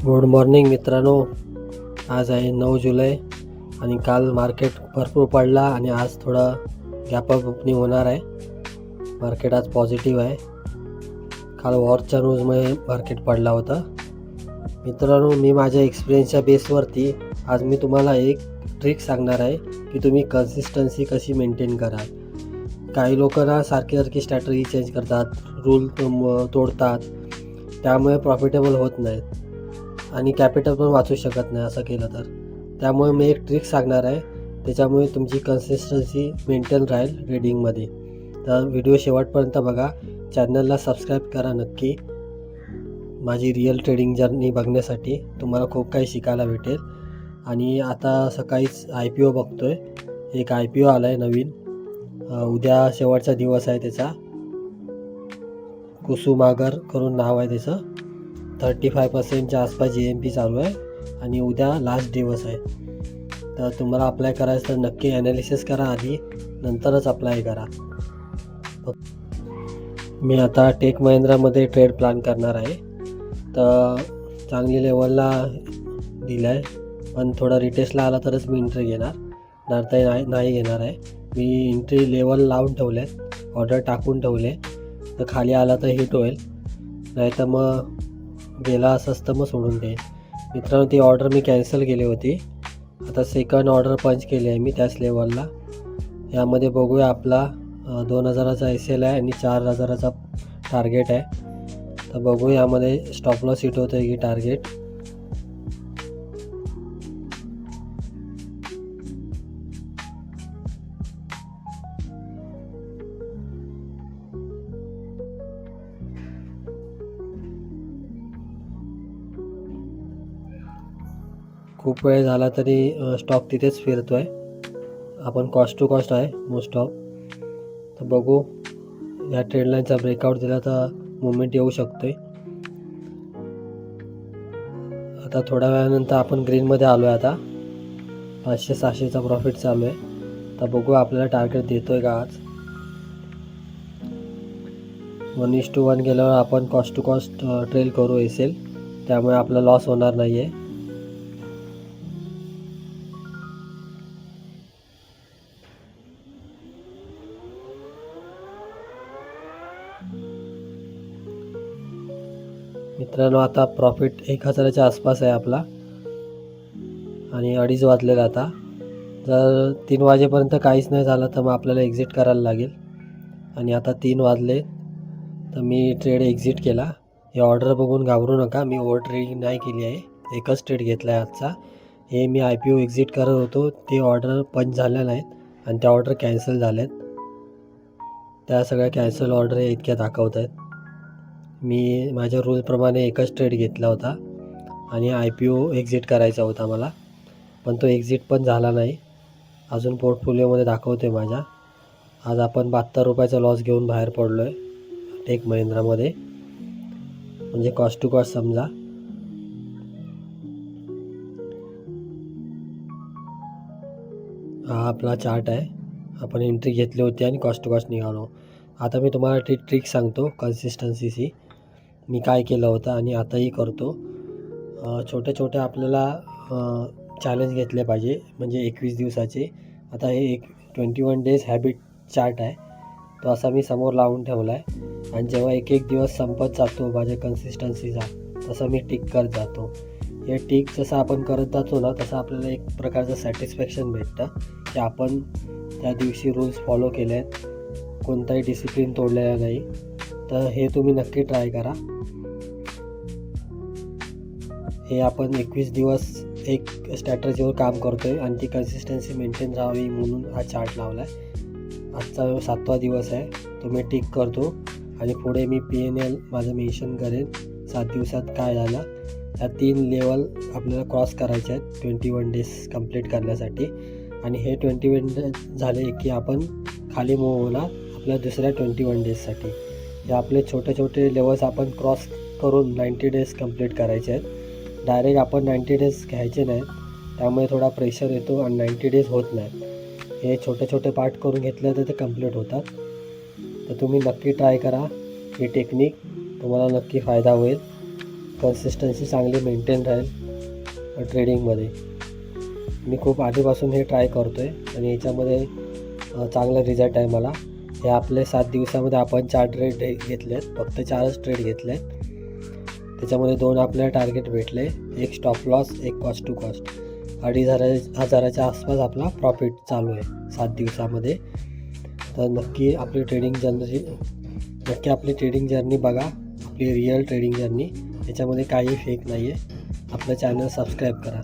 Good morning मित्रांनो. आज आहे 9 जुलै आणि काल मार्केट भरपूर पडला आणि आज थोडा गॅप अप ओपनिंग होणार आहे. मार्केट आज पॉझिटिव्ह आहे. काल वॉरच्या न्यूजमुळे मार्केट पडला होता. मित्रांनो, मी माझ्या एक्सपिरियन्सच्या बेसवरती आज मी तुम्हाला एक ट्रिक सांगणार आहे की तुम्ही कन्सिस्टन्सी कशी मेंटेन कराल. काही लोक ना सारखी स्ट्रॅटजी चेंज करतात, रूल तोडतात, त्यामुळे प्रॉफिटेबल होत नाहीत आणि कॅपिटल पण वाचू शकत नाही असं केलं तर. त्यामुळे मी एक ट्रिक सांगणार आहे, त्याच्यामुळे तुमची कन्सिस्टन्सी मेंटेन राहील ट्रेडिंगमध्ये. तर व्हिडिओ शेवटपर्यंत बघा. चॅनलला सबस्क्राईब करा नक्की. माझी रिअल ट्रेडिंग जर्नी बघण्यासाठी तुम्हाला खूप काही शिकायला भेटेल. आणि आता सकाळीच IPO बघतो आहे. एक IPO आला आहे नवीन. उद्या शेवटचा दिवस आहे त्याचा. कुसुमागर करून नाव आहे त्याचं. 35% आसपास GMP चालू आहे आणि उद्या लास्ट दिवस आहे. तर तुम्हाला अप्लाय करायचं तर नक्की ॲनालिसिस करा आधी, नंतरच अप्लाय करा. मी आता टेक महिंद्रामध्ये ट्रेड प्लॅन करणार आहे. तर चांगली लेवलला दिलं आहे, पण थोडा रिटेस्टला आला तरच मी एंट्री घेणार, नाही घेणार आहे. मी एंट्री लेवल लावून ठेवले, ऑर्डर टाकून ठेवले. तर खाली आला तर हिट होईल, नाही तर मग गेला असंच तर मग सोडून देईल. मित्रांनो, ती ऑर्डर मी कॅन्सल केली होती. आता सेकंड ऑर्डर पंच केली आहे मी त्याच लेवलला. यामध्ये बघूया, आपला 2000चा SL आहे आणि 4000चा टार्गेट आहे. तर बघू यामध्ये स्टॉप लॉस हिट होतं आहे की टार्गेट. खूप वेळ झाला तरी स्टॉक तिथेच फिरतो आहे. आपण कॉस्ट टू कॉस्ट आहे मोस्ट ऑफ. तर बघू, या ट्रेंडलाईनचा ब्रेकआउट दिला तर मुवमेंट येऊ शकतो आहे. आता थोड्या वेळानंतर आपण ग्रीनमध्ये आलो आहे. आता 500-600चा प्रॉफिट चालू आहे. तर बघू आपल्याला टार्गेट देतो आहे का आज. 1:1 गेल्यावर आपण कॉस्ट टू कॉस्ट ट्रेल करू SL, त्यामुळे आपला लॉस होणार नाही आहे. मित्रांनो, आता प्रॉफिट 1000च्या आसपास आहे आपला आणि 2:30 वाजलेला आता. जर 3 वाजेपर्यंत काहीच नाही झालं तर मग आपल्याला एक्झिट करायला लागेल. आणि आता 3 वाजले तर मी ट्रेड एक्झिट केला. हे ऑर्डर बघून घाबरू नका, मी ओव्हर ट्रेडिंग नाही केली आहे, एकच ट्रेड घेतला आहे आजचा. हे मी IPO एक्झिट करत होतो, ते ऑर्डर पंच झाल्या नाहीत आणि त्या ऑर्डर कॅन्सल झाल्यात. त्या सगळ्या कॅन्सल ऑर्डर इतक्या दाखवत आहेत. मी माझ्या रूलप्रमाणे एकच ट्रेड घेतला होता आणि IPO एक्झिट करायचा होता मला, पण तो एक्झिट पण झाला नाही. अजून पोर्टफोलिओमध्ये दाखवतो आहे माझ्या. आज आपण 72 रुपयाचा लॉस घेऊन बाहेर पडलो आहे टेक महिंद्रामध्ये, म्हणजे कॉस्ट टू कॉस्ट समजा. हा आपला चार्ट आहे. आपण एंट्री घेतली होती आणि कॉस्ट टू कॉस्ट निघालो. आता मी तुम्हाला ट्रिक सांगतो कन्सिस्टन्सीची. मी काय केलं होतं आणि आताही करतो. छोटे आपल्याला चॅलेंज घेतले पाहिजे, म्हणजे 21 दिवसाचे. आता हे एक 21 डेज हॅबिट चार्ट आहे, तो असा मी समोर लावून ठेवला आहे. आणि जेव्हा एक दिवस संपत जातो माझ्या कन्सिस्टन्सीचा, तसं मी टिक करत जातो. हे टिक जसं आपण करत जातो ना, तसं आपल्याला एक प्रकारचं सॅटिस्फॅक्शन भेटतं की आपण त्या दिवशी रूल्स फॉलो केले आहेत, कोणताही डिसिप्लिन तोडलेला नाही. तर हे तुम्ही नक्की ट्राय करा. हे आपण 21 दिवस एक स्ट्रॅटर्जीवर काम करतो आहे आणि ती कन्सिस्टन्सी मेंटेन राहावी म्हणून हा चार्ट लावला आहे. आजचा 7वा दिवस आहे, तो मी टिक करतो आणि पुढे मी PNL माझं मेन्शन करेन 7 दिवसात काय झालं. या 3 लेवल आपल्याला क्रॉस करायचे आहेत 21 डेज कंप्लीट करण्यासाठी. आणि हे 21 डेज झाले की आपण खाली मूव होणार आपल्या दुसऱ्या 21 डेजसाठी. हे आपले छोटे लेवल्स आपण क्रॉस करून 90 डेज कंप्लीट करायचे आहेत. डायरेक्ट आपण 90 डेज घ्यायचे नाहीत, त्यामुळे थोडा प्रेशर येतो आणि 90 डेज होत नाहीत. हे छोटे पार्ट करून घेतले तर ते कंप्लीट होतात. तर तुम्ही नक्की ट्राय करा ही टेक्निक, तुम्हाला नक्की फायदा होईल. कन्सिस्टन्सी चांगली मेंटेन राहील ट्रेडिंगमध्ये. मी खूप आधीपासून हे ट्राय करतो आहे आणि याच्यामध्ये चांगला रिझल्ट आहे मला. हे आपले 7 दिवसामध्ये आपण 4 ट्रेड घेतले आहेत, फक्त 4च ट्रेड घेतले आहेत. त्याच्यामध्ये 2 आपल्याला टार्गेट भेटले, एक स्टॉप लॉस, एक कॉस्ट टू कॉस्ट. 2,500च्या आसपास आपला प्रॉफिट चालू आहे 7 दिवसामध्ये. तर नक्की आपली ट्रेडिंग जर्नी बघा, आपली रिअल ट्रेडिंग जर्नी. याच्यामध्ये काही फेक नाही आहे. आपलं चॅनल सबस्क्राईब करा.